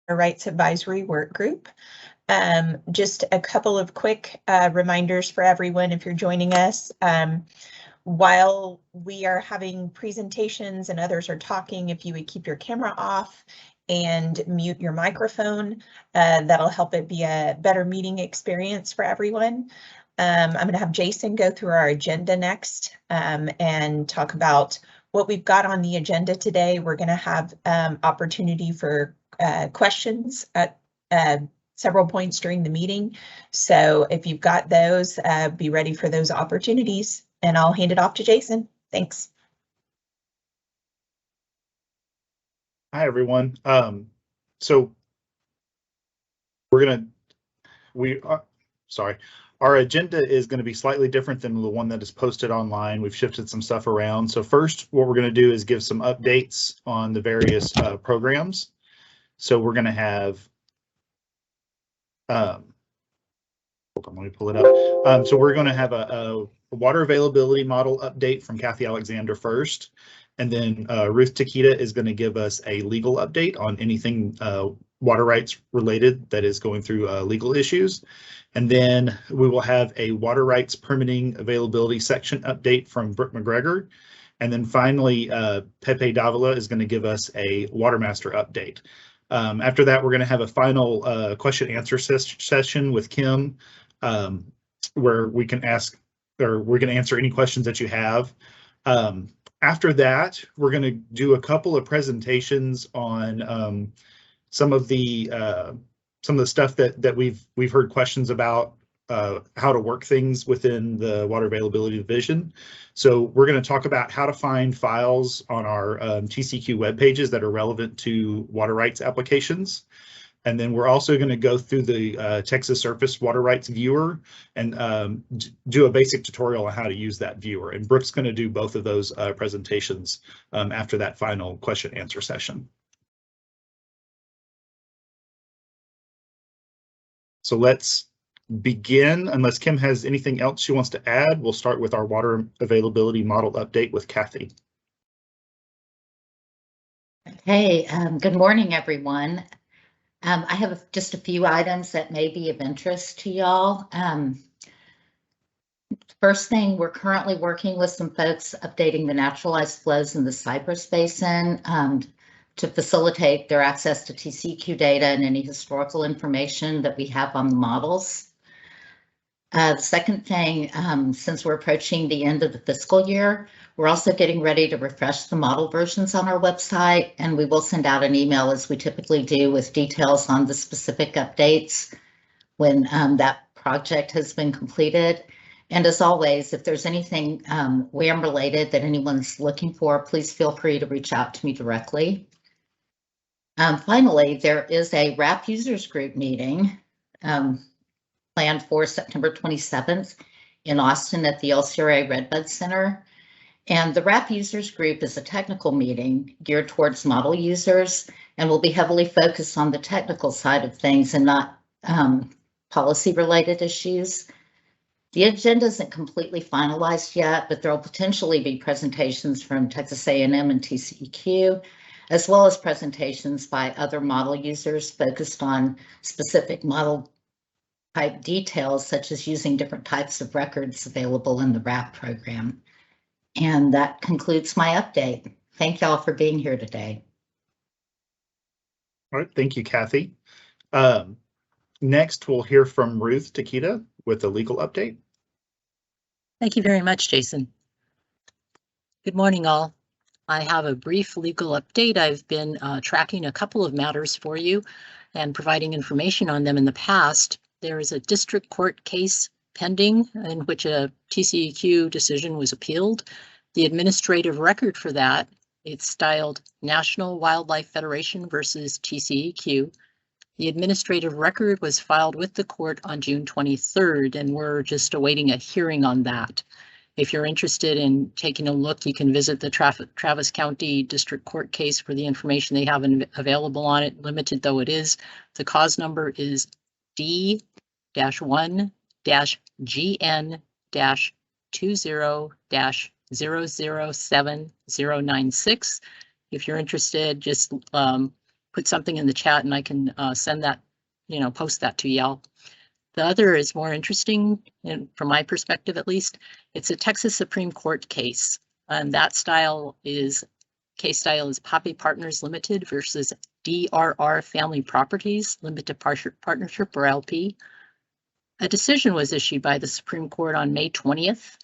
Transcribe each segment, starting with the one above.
Rights Advisory Work Group. Just a couple of quick reminders for everyone if you're joining us. While we are having presentations and others are talking, if you would keep your camera off and mute your microphone, that'll help it be a better meeting experience for everyone. I'm going to have Jason go through our agenda next and talk about what we've got on the agenda today. We're going to have opportunity for questions at several points during the meeting. So if you've got those, be ready for those opportunities, and I'll hand it off to Jason. Thanks. Hi, everyone. So our agenda is going to be slightly different than the one that is posted online. We've shifted some stuff around. So first, what we're going to do is give some updates on the various programs. So we're going to have, hold on, let me pull it up. So we're going to have a water availability model update from Kathy Alexander first. And then Ruth Takita is going to give us a legal update on anything water rights related that is going through legal issues. And then we will have a water rights permitting availability section update from Brook Mcgregor. And then finally, Pepe Davila is going to give us a water master update. After that, we're going to have a final question answer session with Kim, where we can ask, or we're going to answer any questions that you have. After that, we're going to do a couple of presentations on some of the stuff that we've heard questions about, how to work things within the Water Availability Division. So we're going to talk about how to find files on our TCEQ web pages that are relevant to water rights applications. And then we're also going to go through the Texas Surface Water Rights Viewer and do a basic tutorial on how to use that viewer. And Brook's going to do both of those presentations after that final question answer session. So let's begin. Unless Kim has anything else she wants to add, we'll start with our water availability model update with Kathy. Hey, good morning, everyone. I have just a few items that may be of interest to y'all. First thing, we're currently working with some folks updating the naturalized flows in the Cypress Basin to facilitate their access to TCEQ data and any historical information that we have on the models. The second thing, since we're approaching the end of the fiscal year, we're also getting ready to refresh the model versions on our website, and we will send out an email as we typically do with details on the specific updates when that project has been completed. And as always, if there's anything WRAM related that anyone's looking for, please feel free to reach out to me directly. Finally, there is a WRAP users group meeting planned for September 27th in Austin at the LCRA Redbud Center. And the WRAP users group is a technical meeting geared towards model users and will be heavily focused on the technical side of things and not policy related issues. The agenda isn't completely finalized yet, but there will potentially be presentations from Texas A&M and TCEQ, as well as presentations by other model users focused on specific model type details, such as using different types of records available in the WRAP program. And that concludes my update. Thank y'all for being here today. All right, thank you, Kathy. Next, we'll hear from Ruth Takita with a legal update. Thank you very much, Jason. Good morning, all. I have a brief legal update. I've been tracking a couple of matters for you and providing information on them in the past. There is a district court case pending in which a TCEQ decision was appealed. The administrative record for that, it's styled National Wildlife Federation versus TCEQ. The administrative record was filed with the court on June 23rd, and we're just awaiting a hearing on that. If you're interested in taking a look, you can visit the Travis County District Court case for the information they have available on it, limited though it is. The cause number is D-1-GN-20-007-096. If you're interested, just put something in the chat and I can send that, post that to y'all. The other is more interesting, and from my perspective at least. It's a Texas Supreme Court case, and that case style is Pape Partners Limited versus DRR Family Properties Limited Partnership, or LP. A decision was issued by the Supreme Court on May 20th.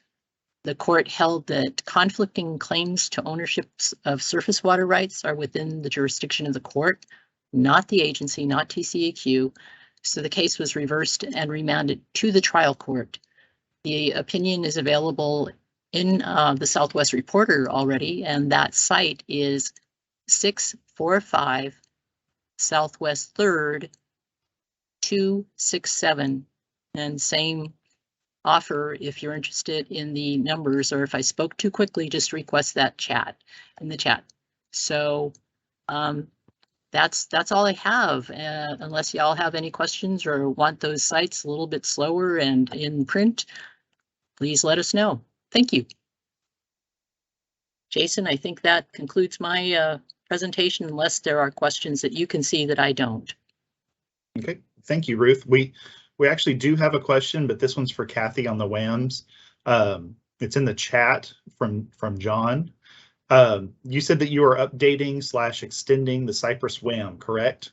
The court held that conflicting claims to ownership of surface water rights are within the jurisdiction of the court, not the agency, not TCEQ. So the case was reversed and remanded to the trial court. The opinion is available in the Southwest Reporter already, and that site is 645 Southwest 3rd 267, and same offer if you're interested in the numbers, or if I spoke too quickly, just request that in the chat. So that's all I have, unless y'all have any questions or want those sites a little bit slower and in print, please let us know. Thank you. Jason, I think that concludes my presentation, unless there are questions that you can see that I don't. Okay, thank you, Ruth. We actually do have a question, but this one's for Kathy on the WAMs. It's in the chat from John. You said that you are updating / extending the Cypress WAM, correct?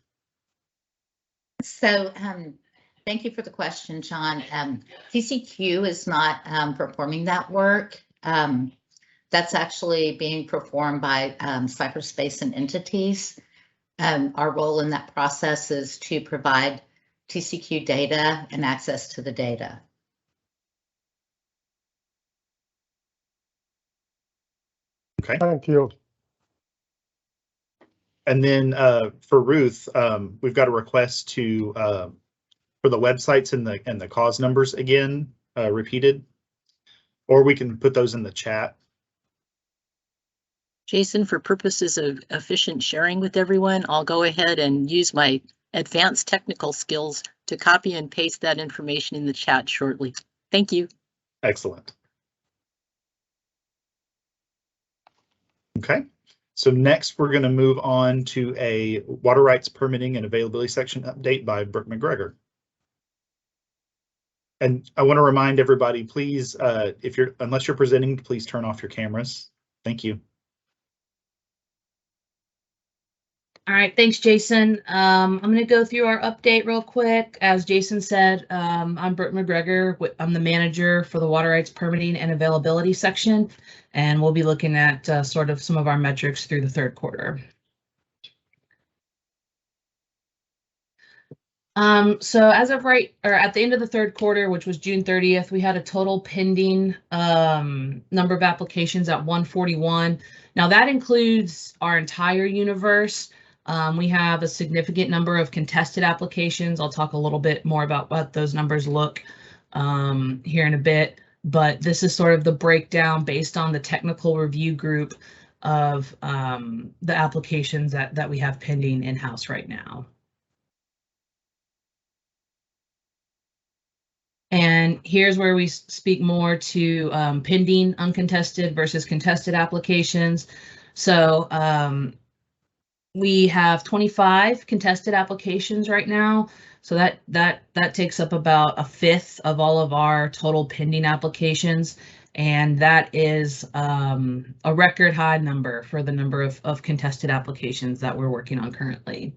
So thank you for the question, John. TCEQ is not performing that work. That's actually being performed by Cypress Basin entities. Our role in that process is to provide TCEQ data and access to the data. Okay. Thank you. And then for Ruth, we've got a request to for the websites and the cause numbers again repeated, or we can put those in the chat. Jason, for purposes of efficient sharing with everyone, I'll go ahead and use my advanced technical skills to copy and paste that information in the chat shortly. Thank you. Excellent. Okay, so next we're going to move on to a water rights permitting and availability section update by Brook Mcgregor. And I want to remind everybody, please, unless you're presenting, please turn off your cameras. Thank you. All right, thanks, Jason. I'm going to go through our update real quick. As Jason said, I'm Brook Mcgregor. I'm the manager for the Water Rights Permitting and Availability section, and we'll be looking at sort of some of our metrics through the third quarter. So as of at the end of the third quarter, which was June 30th, we had a total pending number of applications at 141. Now that includes our entire universe. We have a significant number of contested applications. I'll talk a little bit more about what those numbers look here in a bit, but this is sort of the breakdown based on the technical review group of the applications that we have pending in-house right now. And here's where we speak more to pending uncontested versus contested applications. So we have 25 contested applications right now. So that takes up about a fifth of all of our total pending applications. And that is a record high number for the number of contested applications that we're working on currently.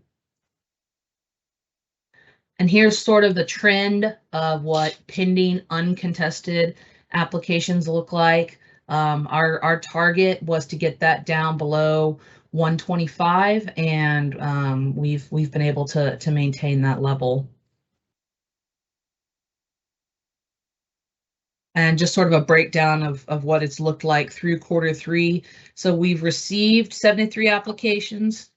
And here's sort of the trend of what pending uncontested applications look like. Our target was to get that down below 125, and we've been able to maintain that level. And just sort of a breakdown of what it's looked like through quarter three. So we've received 73 applications.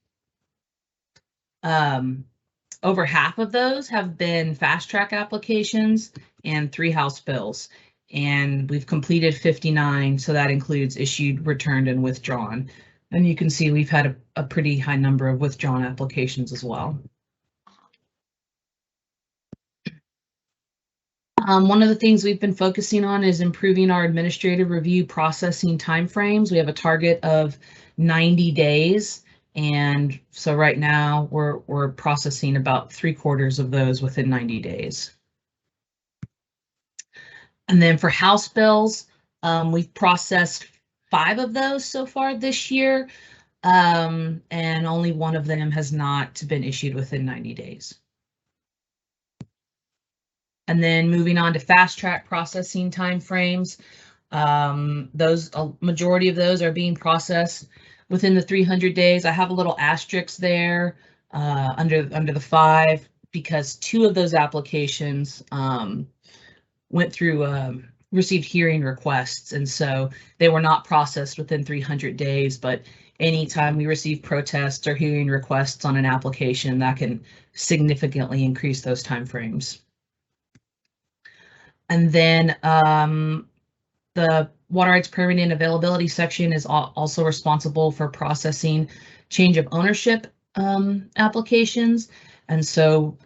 Over half of those have been fast track applications and 3 House bills. And we've completed 59, so that includes issued, returned, and withdrawn. And you can see we've had a pretty high number of withdrawn applications as well. One of the things we've been focusing on is improving our administrative review processing timeframes. We have a target of 90 days, And so right now we're processing about 3/4 of those within 90 days. And then for House bills, we've processed 5 of those so far this year, and only 1 of them has not been issued within 90 days. And then moving on to fast track processing timeframes, a majority of those are being processed within the 300 days. I have a little asterisk there under the 5 because 2 of those applications went through received hearing requests, and so they were not processed within 300 days. But anytime we receive protests or hearing requests on an application, that can significantly increase those timeframes. And then the water rights permitting availability section is also responsible for processing change of ownership applications, and so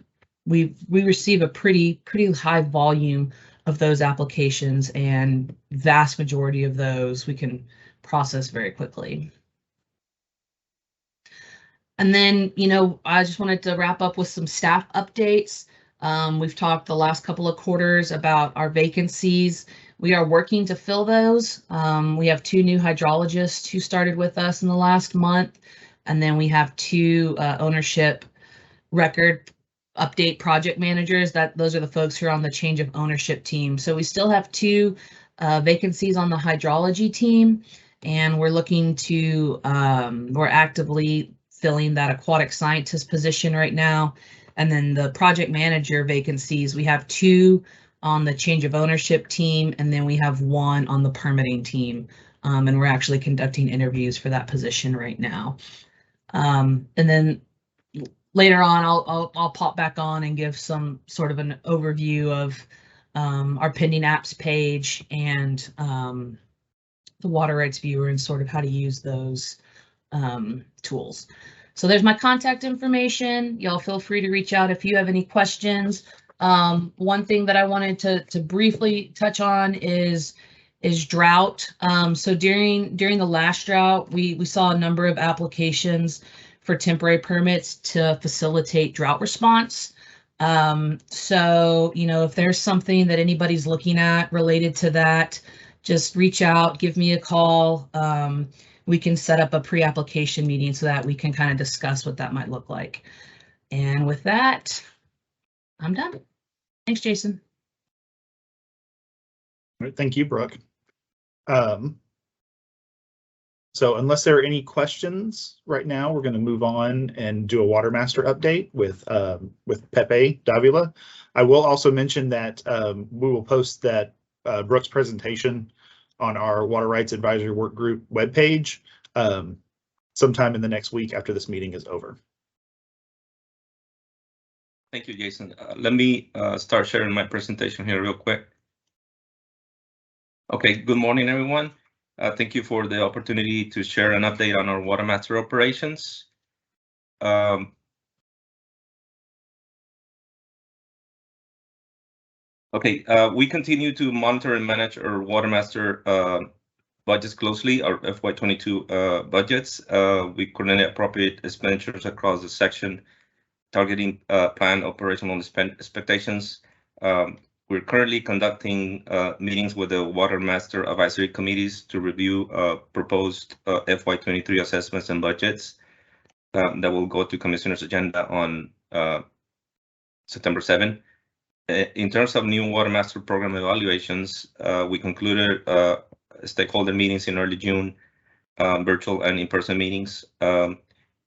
we receive a pretty high volume of those applications, and vast majority of those we can process very quickly. And then, I just wanted to wrap up with some staff updates. We've talked the last couple of quarters about our vacancies. We are working to fill those. We have 2 new hydrologists who started with us in the last month, and then we have 2 ownership record update project managers. Those are the folks who are on the change of ownership team. So we still have 2 vacancies on the hydrology team, and we're looking to we're actively filling that aquatic scientist position right now. And then the project manager vacancies, we have 2 on the change of ownership team, and then we have 1 on the permitting team. And we're actually conducting interviews for that position right now. And then later on, I'll pop back on and give some sort of an overview of our pending apps page and the water rights viewer and sort of how to use those tools. So there's my contact information. Y'all feel free to reach out if you have any questions. One thing that I wanted to briefly touch on is drought. So during the last drought, we saw a number of applications for temporary permits to facilitate drought response. So, if there's something that anybody's looking at related to that, just reach out, give me a call. We can set up a pre-application meeting so that we can kind of discuss what that might look like. And with that, I'm done. Thanks, Jason. All right, thank you, Brooke. So unless there are any questions right now, we're going to move on and do a water master update with Pepe Davila. I will also mention that we will post that Brooke's presentation on our Water Rights Advisory Work Group webpage sometime in the next week after this meeting is over. Thank you, Jason. Let me start sharing my presentation here real quick. Okay, good morning, everyone. Thank you for the opportunity to share an update on our water master operations. Okay, we continue to monitor and manage our water master budgets closely, our FY22 budgets. We coordinate appropriate expenditures across the section, targeting planned operational expectations. We're currently conducting meetings with the Water Master Advisory Committees to review proposed FY23 assessments and budgets that will go to Commissioner's agenda on September 7. In terms of new Water Master Program evaluations, we concluded stakeholder meetings in early June, virtual and in-person meetings, and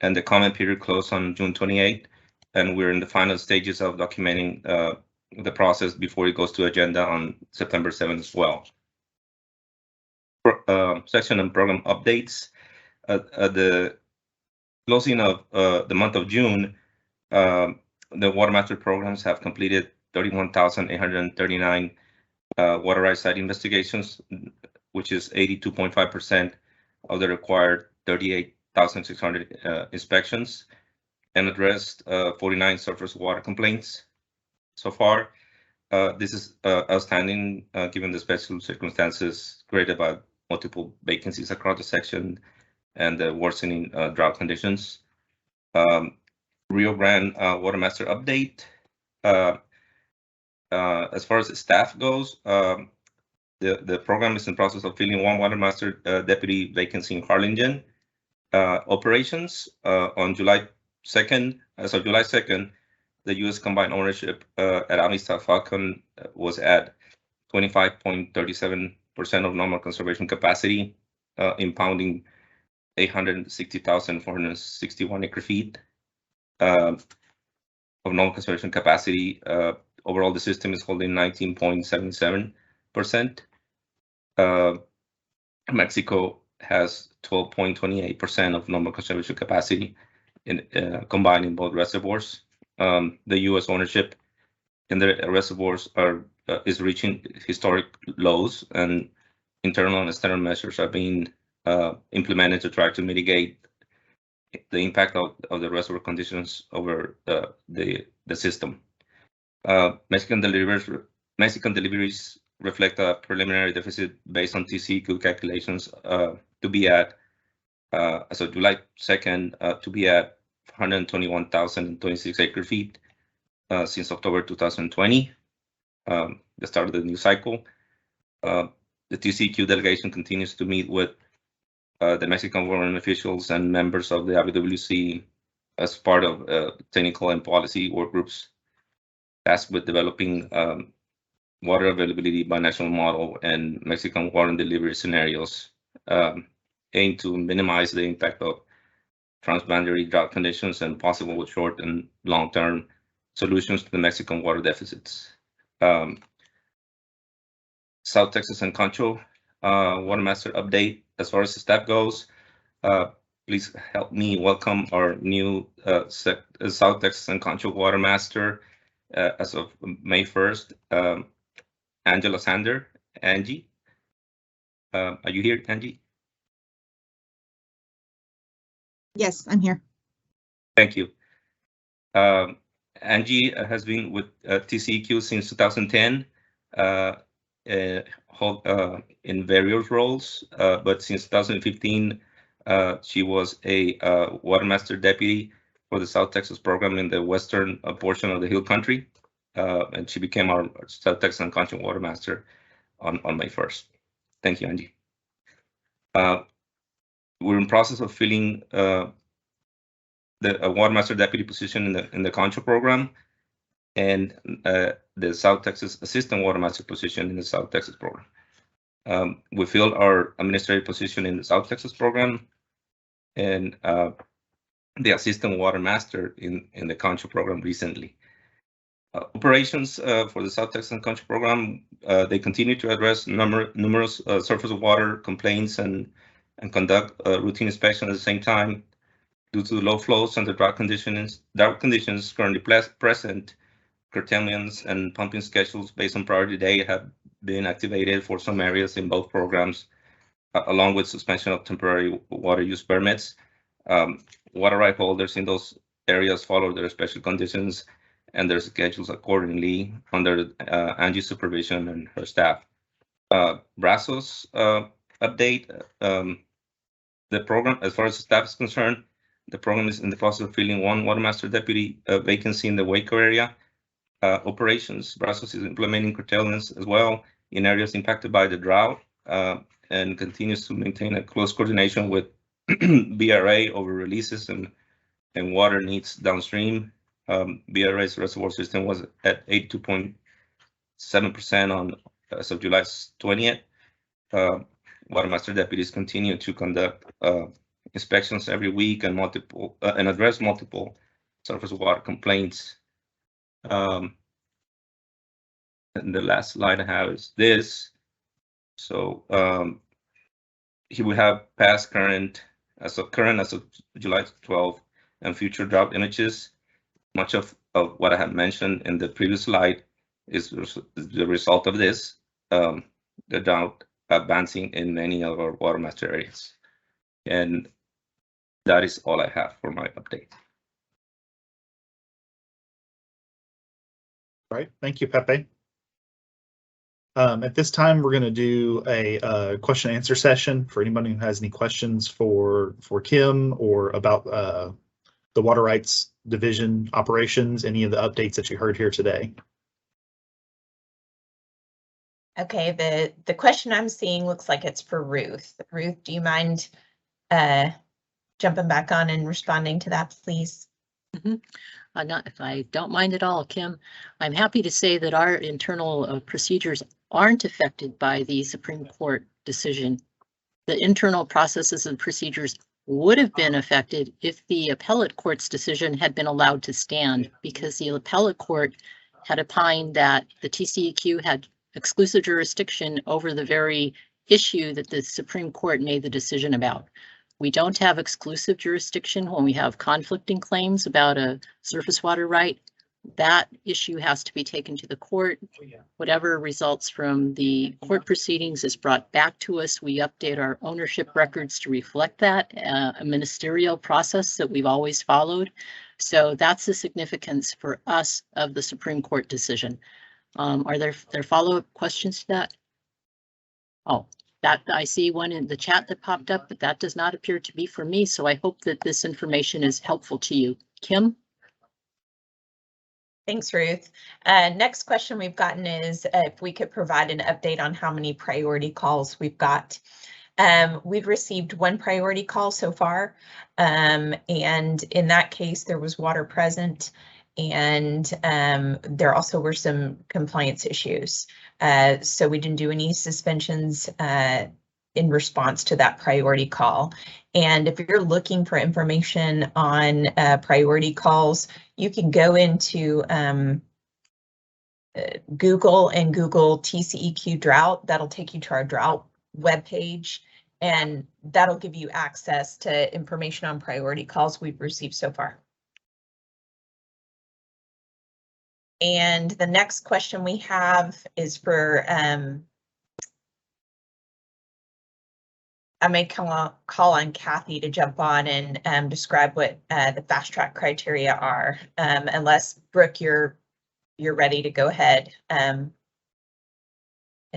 the comment period closed on June 28, and we're in the final stages of documenting the process before it goes to agenda on September 7th as well. Section and program updates. At the closing of the month of June, the water master programs have completed 31,839 water rights site investigations, which is 82.5% of the required 38,600 inspections, and addressed 49 surface water complaints. So far, this is outstanding given the special circumstances created by multiple vacancies across the section and the worsening drought conditions. Rio Grande Water Master update. As far as the staff goes, the program is in process of filling one Water Master deputy vacancy in Harlingen. Operations on July 2nd, as of July 2nd, the U.S. combined ownership at Amistad Falcon was at 25.37% of normal conservation capacity, impounding 860,461 acre feet of normal conservation capacity. Overall, the system is holding 19.77%. Mexico has 12.28% of normal conservation capacity in combined in both reservoirs. The U.S. ownership in the reservoirs is reaching historic lows, and internal and external measures are being implemented to try to mitigate the impact of the reservoir conditions over the system. Mexican deliveries reflect a preliminary deficit based on TCEQ calculations to be at, as of July 2nd, to be at 121,026 acre feet since October 2020, the start of the new cycle. The TCEQ delegation continues to meet with the Mexican government officials and members of the IWC as part of technical and policy work groups tasked with developing water availability by national model and Mexican water delivery scenarios, aimed to minimize the impact of transboundary drought conditions and possible short and long-term solutions to the Mexican water deficits. South Texas and Concho Water Master update. As far as the staff goes, please help me welcome our new South Texas and Concho Water Master as of May 1st, Angela Sander. Angie, are you here, Angie? Yes, I'm here. Thank you. Angie has been with TCEQ since 2010, in various roles, but since 2015, she was a Water Master Deputy for the South Texas program in the western portion of the Hill Country, and she became our South Texas and Concho Water Master on May 1st. Thank you, Angie. We're in process of filling the Water Master Deputy position in the Concho program, and the South Texas Assistant Water Master position in the South Texas program. We filled our administrative position in the South Texas program, and the Assistant Water Master in the Concho program recently. Operations for the South Texas and Concho program, they continue to address numerous surface water complaints and conduct routine inspections at the same time. Due to the low flows and the drought conditions currently present, curtailments and pumping schedules based on priority date have been activated for some areas in both programs, along with suspension of temporary water use permits. Water right holders in those areas follow their special conditions and their schedules accordingly under Angie's supervision and her staff. Brazos update. The program, as far as the staff is concerned, the program is in the process of filling one Water Master Deputy vacancy in the Waco area. Operations, Brazos is implementing curtailments as well in areas impacted by the drought, and continues to maintain a close coordination with BRA over releases and water needs downstream. BRA's reservoir system was at 82.7% on as of July 20th. Water Master Deputies continue to conduct inspections every week and address multiple surface water complaints. And the last slide I have is this. So here we have past, current as of July 12th, and future drought images. Much of what I have mentioned in the previous slide is the result of this. The drought advancing in many of our Water Master areas. And that is all I have for my update. Right, thank you, Pepe. At this time, we're going to do a question and answer session for anybody who has any questions for Kim or about the Water Rights Division operations, any of the updates that you heard here today. Okay, the question I'm seeing looks like it's for Ruth. Ruth, do you mind jumping back on and responding to that, please? I don't mind at all, Kim. I'm happy to say that our internal procedures aren't affected by the Supreme Court decision. The internal processes and procedures would have been affected if the appellate court's decision had been allowed to stand, because the appellate court had opined that the TCEQ had exclusive jurisdiction over the very issue that the Supreme Court made the decision about. We don't have exclusive jurisdiction when we have conflicting claims about a surface water right. That issue has to be taken to the court. Whatever results from the court proceedings is brought back to us. We update our ownership records to reflect that, a ministerial process that we've always followed. So that's the significance for us of the Supreme Court decision. Are there follow-up questions to that? Oh, that I see one in the chat that popped up, but that does not appear to be for me. So I hope that this information is helpful to you. Kim? Thanks, Ruth. Next question we've gotten is if we could provide an update on how many priority calls we've got. We've received one priority call so far, and in that case, there was water present, and there also were some compliance issues. So we didn't do any suspensions in response to that priority call. And if you're looking for information on priority calls, you can go into Google and Google TCEQ Drought. That'll take you to our Drought webpage, and that'll give you access to information on priority calls we've received so far. And the next question we have is for I may call on Kathy to jump on and describe what the fast track criteria are, unless Brooke, you're ready to go ahead and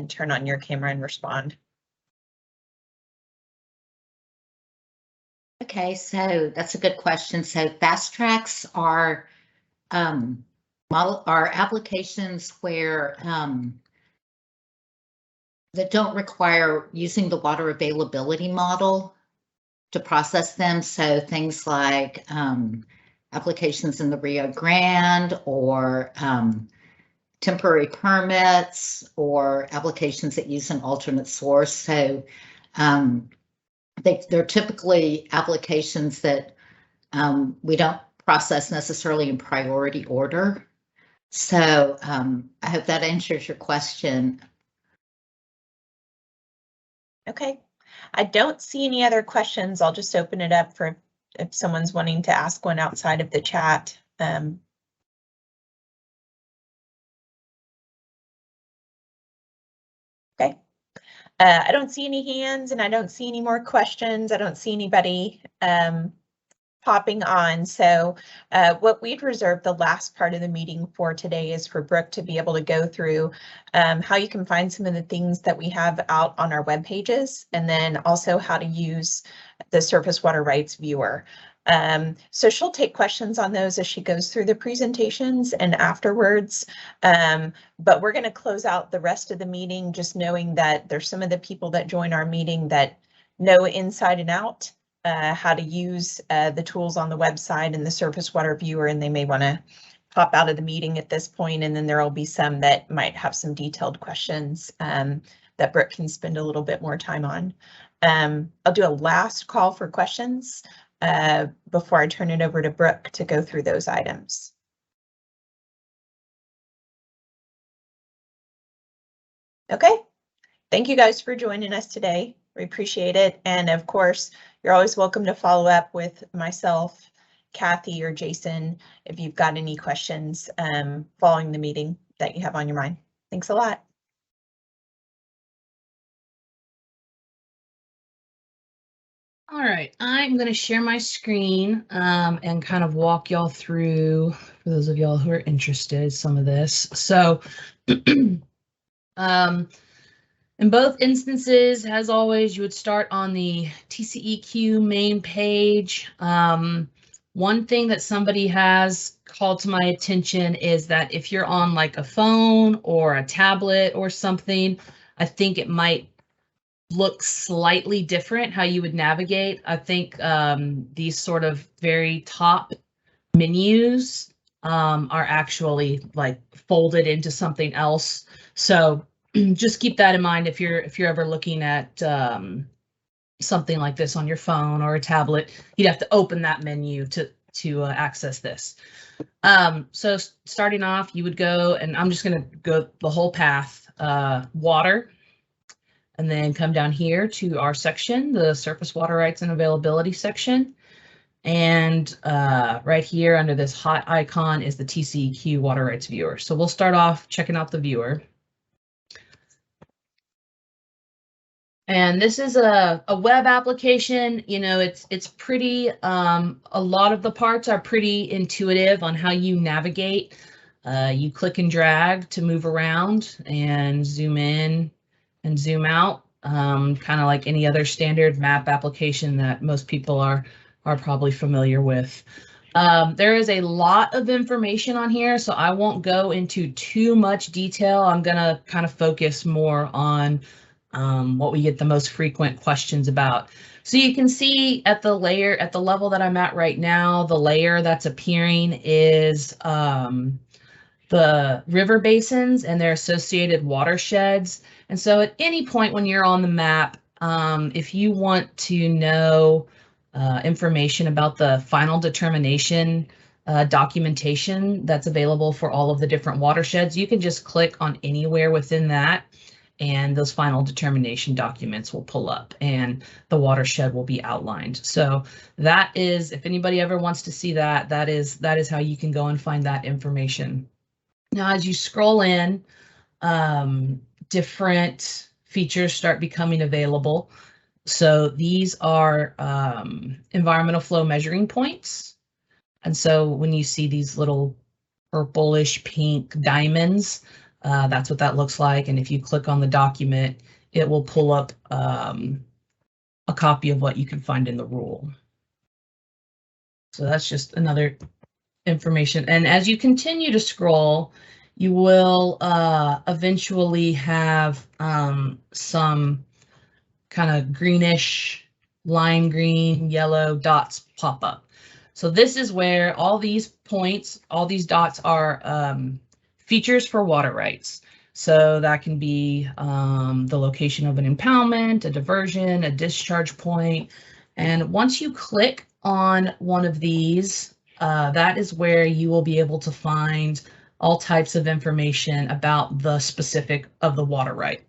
turn on your camera and respond. Okay, so that's a good question. So fast tracks are applications where that don't require using the water availability model to process them. So things like applications in the Rio Grande, or temporary permits, or applications that use an alternate source. So they're typically applications that we don't process necessarily in priority order. So I hope that answers your question. Okay, I don't see any other questions. I'll just open it up for if someone's wanting to ask one outside of the chat. Okay, I don't see any hands and I don't see any more questions. I don't see anybody popping on. So what we'd reserved the last part of the meeting for today is for Brooke to be able to go through how you can find some of the things that we have out on our web pages, and then also how to use the Surface Water Rights Viewer. So she'll take questions on those as she goes through the presentations and afterwards. But we're going to close out the rest of the meeting just knowing that there's some of the people that join our meeting that know inside and out how to use the tools on the website and the Surface Water Viewer, and they may want to pop out of the meeting at this point, and then there will be some that might have some detailed questions that Brooke can spend a little bit more time on. I'll do a last call for questions before I turn it over to Brooke to go through those items. Okay, thank you guys for joining us today. We appreciate it. And of course, you're always welcome to follow up with myself, Kathy, or Jason if you've got any questions following the meeting that you have on your mind. Thanks a lot. All right, I'm going to share my screen and kind of walk y'all through, for those of y'all who are interested, some of this. So In both instances, as always, you would start on the TCEQ main page. One thing that somebody has called to my attention is that if you're on like a phone or a tablet or something, I think it might look slightly different how you would navigate. I think these sort of very top menus are actually like folded into something else. So just keep that in mind if you're ever looking at something like this on your phone or a tablet. You'd have to open that menu to access this. So starting off, you would go, and I'm just going to go the whole path, water, and then come down here to our section, the surface water rights and availability section. And right here under this hot icon is the TCEQ water rights viewer. So we'll start off checking out the viewer. And this is a web application. You know, it's pretty, a lot of the parts are pretty intuitive on how you navigate. You click and drag to move around and zoom in and zoom out, kind of like any other standard map application that most people are probably familiar with. There is a lot of information on here, so I won't go into too much detail. I'm gonna kind of focus more on what we get the most frequent questions about. So you can see at the layer, at the level that I'm at right now, the layer that's appearing is the river basins and their associated watersheds. And so at any point when you're on the map, if you want to know information about the final determination documentation that's available for all of the different watersheds, you can just click on anywhere within that, and those final determination documents will pull up and the watershed will be outlined. So that is, if anybody ever wants to see that, that is how you can go and find that information. Now, as you scroll in, different features start becoming available. So these are environmental flow measuring points. And so when you see these little purplish pink diamonds, that's what that looks like. And if you click on the document, it will pull up a copy of what you can find in the rule. So that's just another information. And as you continue to scroll, you will eventually have some kind of greenish, lime green, yellow dots pop up. So this is where all these points, all these dots are features for water rights. So that can be the location of an impoundment, a diversion, a discharge point. And once you click on one of these, that is where you will be able to find all types of information about the specific of the water right.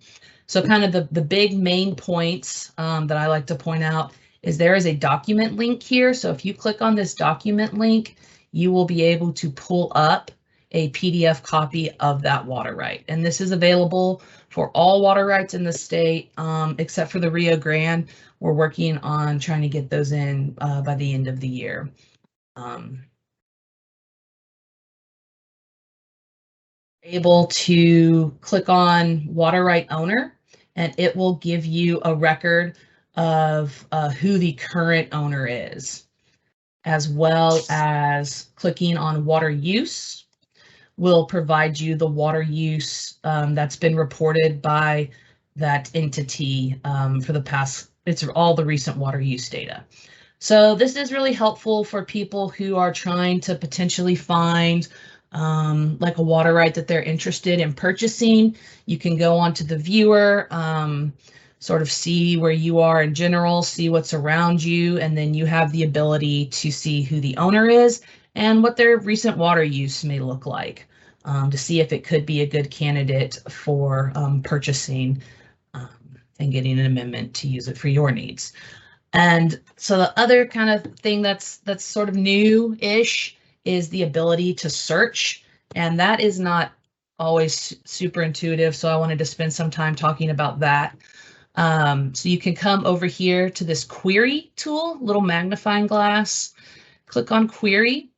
So kind of the big main points that I like to point out is there is a document link here. So if you click on this document link, you will be able to pull up a PDF copy of that water right. And this is available for all water rights in the state, except for the Rio Grande. We're working on trying to get those in by the end of the year. Able to click on water right owner, and it will give you a record of who the current owner is, as well as clicking on water use will provide you the water use that's been reported by that entity for the past, it's all the recent water use data. So this is really helpful for people who are trying to potentially find like a water right that they're interested in purchasing. You can go onto the viewer, sort of see where you are in general, see what's around you, and then you have the ability to see who the owner is and what their recent water use may look like, to see if it could be a good candidate for purchasing and getting an amendment to use it for your needs. And so the other kind of thing that's sort of new-ish is the ability to search, and that is not always super intuitive, so I wanted to spend some time talking about that. So you can come over here to this query tool, little magnifying glass, click on query,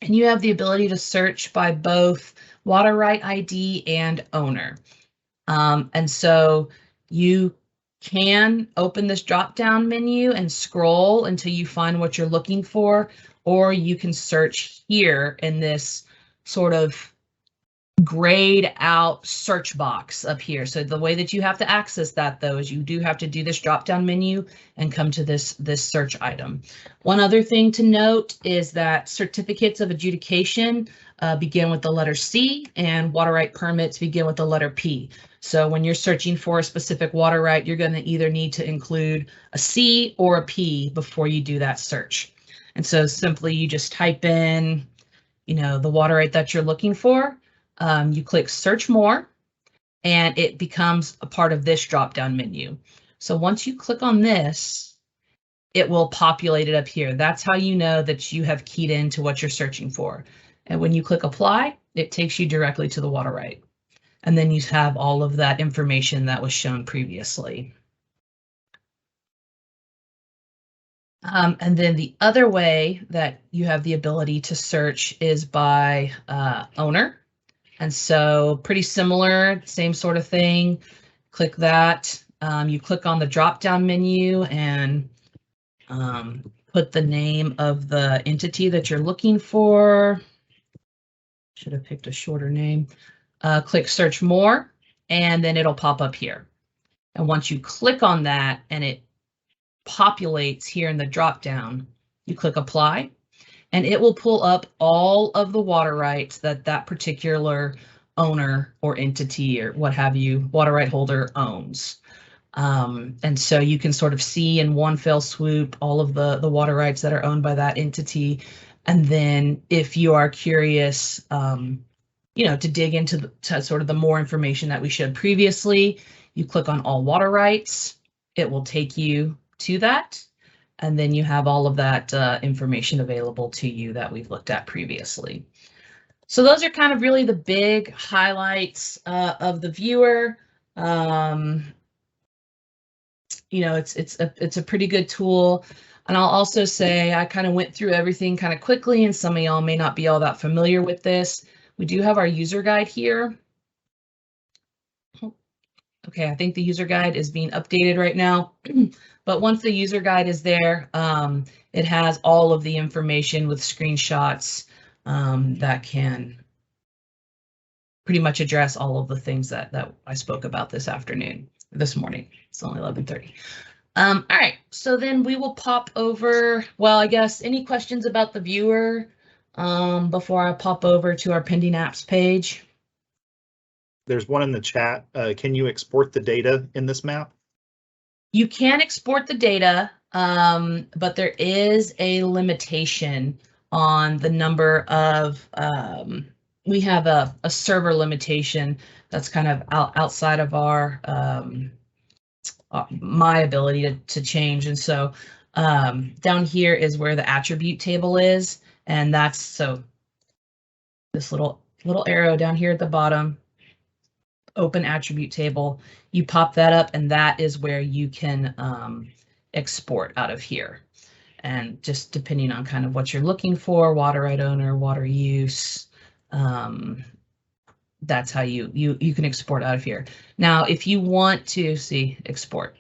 and you have the ability to search by both water right ID and owner. And so you can open this drop-down menu and scroll until you find what you're looking for, or you can search here in this sort of grayed out search box up here. So the way that you have to access that, though, is you do have to do this drop-down menu and come to this search item. One other thing to note is that certificates of adjudication begin with the letter C, and water right permits begin with the letter P. So when you're searching for a specific water right, you're going to either need to include a C or a P before you do that search. And so simply you just type in, you know, the water right that you're looking for. You click search more, and it becomes a part of this drop-down menu. So once you click on this, it will populate it up here. That's how you know that you have keyed into what you're searching for. And when you click apply, it takes you directly to the water right. And then you have all of that information that was shown previously. And then the other way that you have the ability to search is by owner. And so pretty similar, same sort of thing. Click that. You click on the drop-down menu and put the name of the entity that you're looking for. Should have picked a shorter name. Click search more, and then it'll pop up here. And once you click on that and it populates here in the drop-down, you click apply, and it will pull up all of the water rights that that particular owner or entity or what have you, water right holder owns. And so you can sort of see in one fell swoop all of the water rights that are owned by that entity. And then if you are curious, you know, to dig into sort of the more information that we showed previously, you click on all water rights, it will take you to that. And then you have all of that information available to you that we've looked at previously. So those are kind of really the big highlights of the viewer. You know, it's a pretty good tool. And I'll also say I kind of went through everything kind of quickly, and some of y'all may not be all that familiar with this. We do have our user guide here. Okay, I think the user guide is being updated right now. But once the user guide is there, it has all of the information with screenshots that can pretty much address all of the things that I spoke about this morning. It's only 11:30. All right, so then we will pop over. Well, I guess any questions about the viewer before I pop over to our pending apps page? There's one in the chat. Can you export the data in this map? You can export the data, but there is a limitation on the number of, we have a server limitation that's kind of outside of our, my ability to change. And so down here is where the attribute table is. And that's so this little arrow down here at the bottom, open attribute table, you pop that up, and that is where you can export out of here. And just depending on kind of what you're looking for, water right owner, water use, that's how you can export out of here. Now, if you want to see export,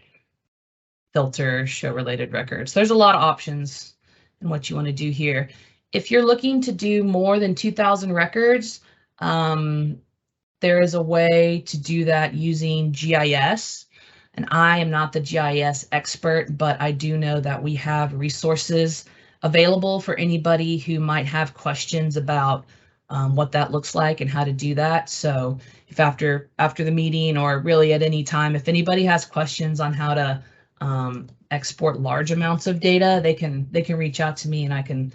filter, show related records, there's a lot of options in what you want to do here. If you're looking to do more than 2,000 records, there is a way to do that using GIS, and I am not the GIS expert, but I do know that we have resources available for anybody who might have questions about what that looks like and how to do that. So if after the meeting, or really at any time, if anybody has questions on how to export large amounts of data, they can reach out to me and I can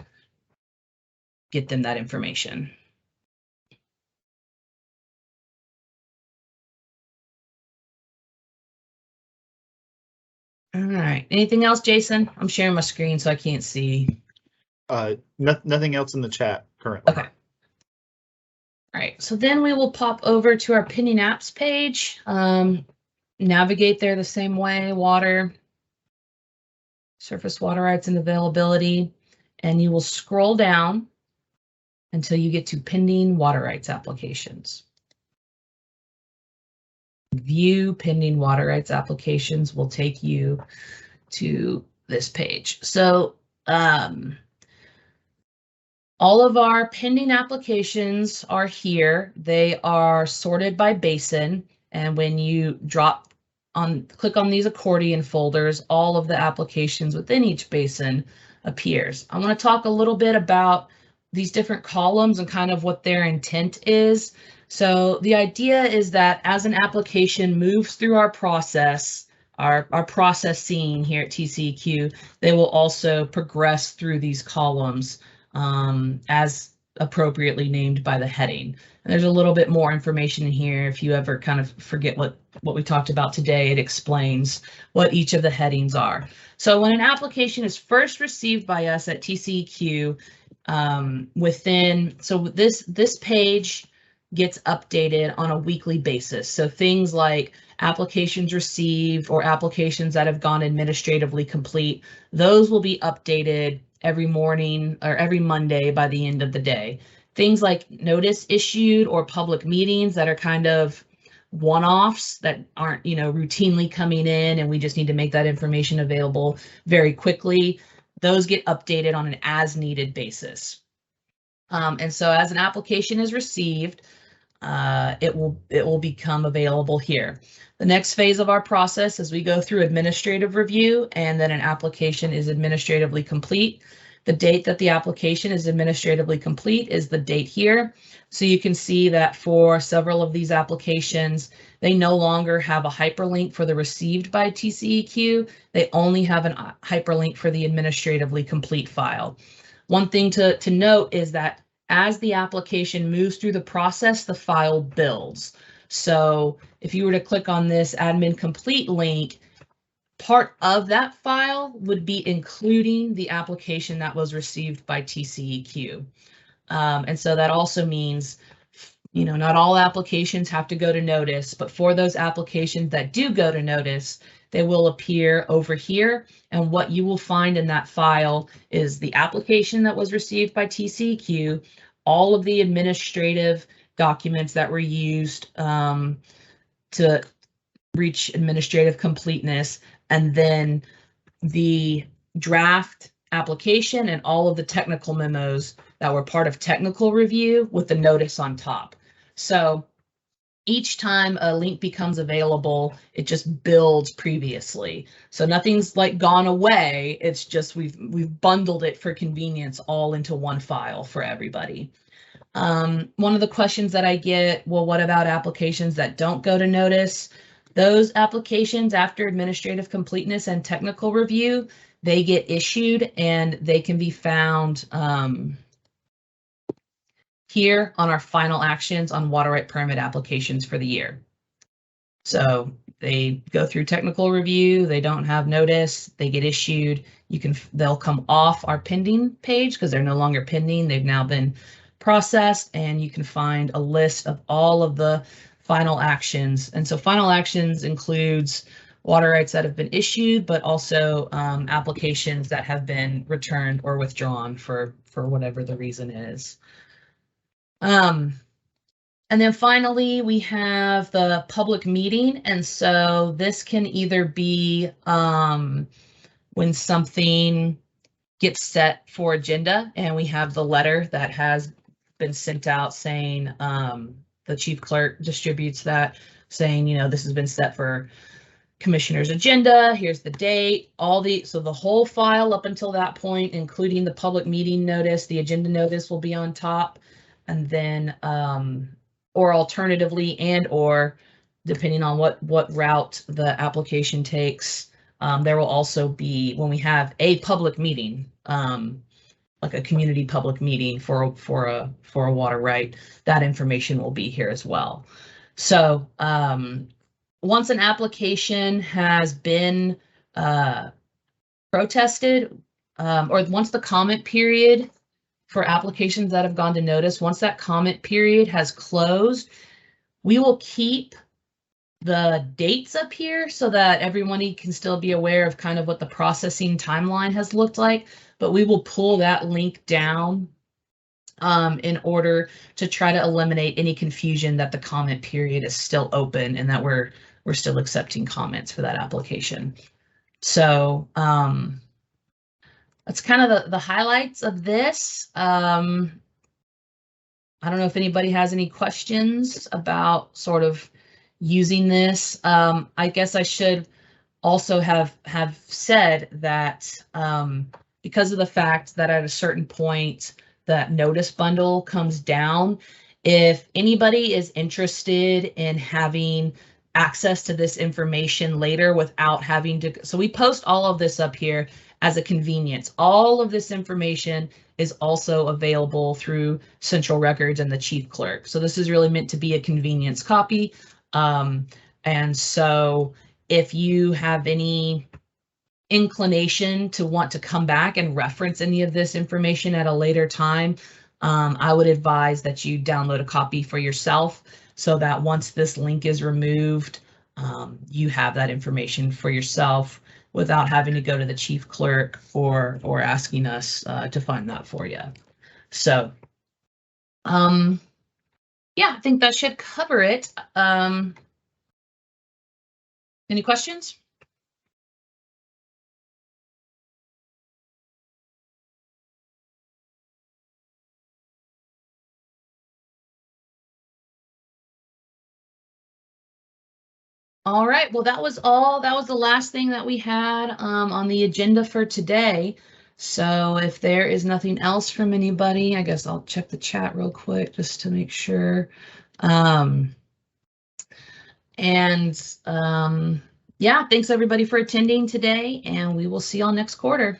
get them that information. All right. Anything else, Jason? I'm sharing my screen so I can't see. Nothing else in the chat currently. Okay. All right. So then we will pop over to our pending apps page. Navigate there the same way: water, surface water rights and availability, and you will scroll down until you get to pending water rights applications. View pending water rights applications will take you to this page. So all of our pending applications are here. They are sorted by basin, and when you click on these accordion folders, all of the applications within each basin appears. I want to talk a little bit about these different columns and kind of what their intent is. So the idea is that as an application moves through our process, our processing here at TCEQ, they will also progress through these columns as appropriately named by the heading. And there's a little bit more information in here. If you ever kind of forget what we talked about today, it explains what each of the headings are. So when an application is first received by us at TCEQ, this page gets updated on a weekly basis. So things like applications received or applications that have gone administratively complete, those will be updated every morning or every Monday by the end of the day. Things like notice issued or public meetings that are kind of one-offs that aren't, routinely coming in and we just need to make that information available very quickly, those get updated on an as-needed basis. And so as an application is received, it will become available here. The next phase of our process is we go through administrative review, and then an application is administratively complete. The date that the application is administratively complete is the date here. So you can see that for several of these applications, they no longer have a hyperlink for the received by TCEQ. They only have a hyperlink for the administratively complete file. One thing to note is that as the application moves through the process, the file builds. So if you were to click on this admin complete link, part of that file would be including the application that was received by TCEQ. And so that also means, not all applications have to go to notice, but for those applications that do go to notice, they will appear over here. And what you will find in that file is the application that was received by TCEQ, all of the administrative documents that were used to reach administrative completeness, and then the draft application and all of the technical memos that were part of technical review with the notice on top. So each time a link becomes available, it just builds previously. So nothing's like gone away. It's just we've bundled it for convenience all into one file for everybody. One of the questions that I get, well, what about applications that don't go to notice? Those applications after administrative completeness and technical review, they get issued and they can be found here on our final actions on water right permit applications for the year. So they go through technical review, they don't have notice, they get issued. They'll come off our pending page because they're no longer pending. They've now been processed, and you can find a list of all of the final actions. And so final actions includes water rights that have been issued, but also applications that have been returned or withdrawn for whatever the reason is. And then finally, we have the public meeting. And so this can either be when something gets set for agenda and we have the letter that has been sent out saying the chief clerk distributes that saying, this has been set for commissioner's agenda. Here's the date, so the whole file up until that point, including the public meeting notice, the agenda notice will be on top. And then, or alternatively, or depending on what route the application takes, there will also be, when we have a public meeting, like a community public meeting for a water right, that information will be here as well. So once an application has been protested, or once the comment period for applications that have gone to notice, once that comment period has closed, we will keep the dates up here so that everyone can still be aware of kind of what the processing timeline has looked like, but we will pull that link down in order to try to eliminate any confusion that the comment period is still open and that we're still accepting comments for that application. So that's kind of the highlights of this. I don't know if anybody has any questions about sort of using this. I guess I should also have said that because of the fact that at a certain point that notice bundle comes down, if anybody is interested in having access to this information later without having to, so we post all of this up here as a convenience. All of this information is also available through Central Records and the Chief Clerk. So this is really meant to be a convenience copy. And so if you have any inclination to want to come back and reference any of this information at a later time, I would advise that you download a copy for yourself so that once this link is removed, you have that information for yourself without having to go to the Chief Clerk or asking us to find that for you. So, yeah, I think that should cover it. Any questions? All right, well, that was all. That was the last thing that we had on the agenda for today. So if there is nothing else from anybody, I guess I'll check the chat real quick just to make sure. Yeah, thanks everybody for attending today, and we will see y'all next quarter.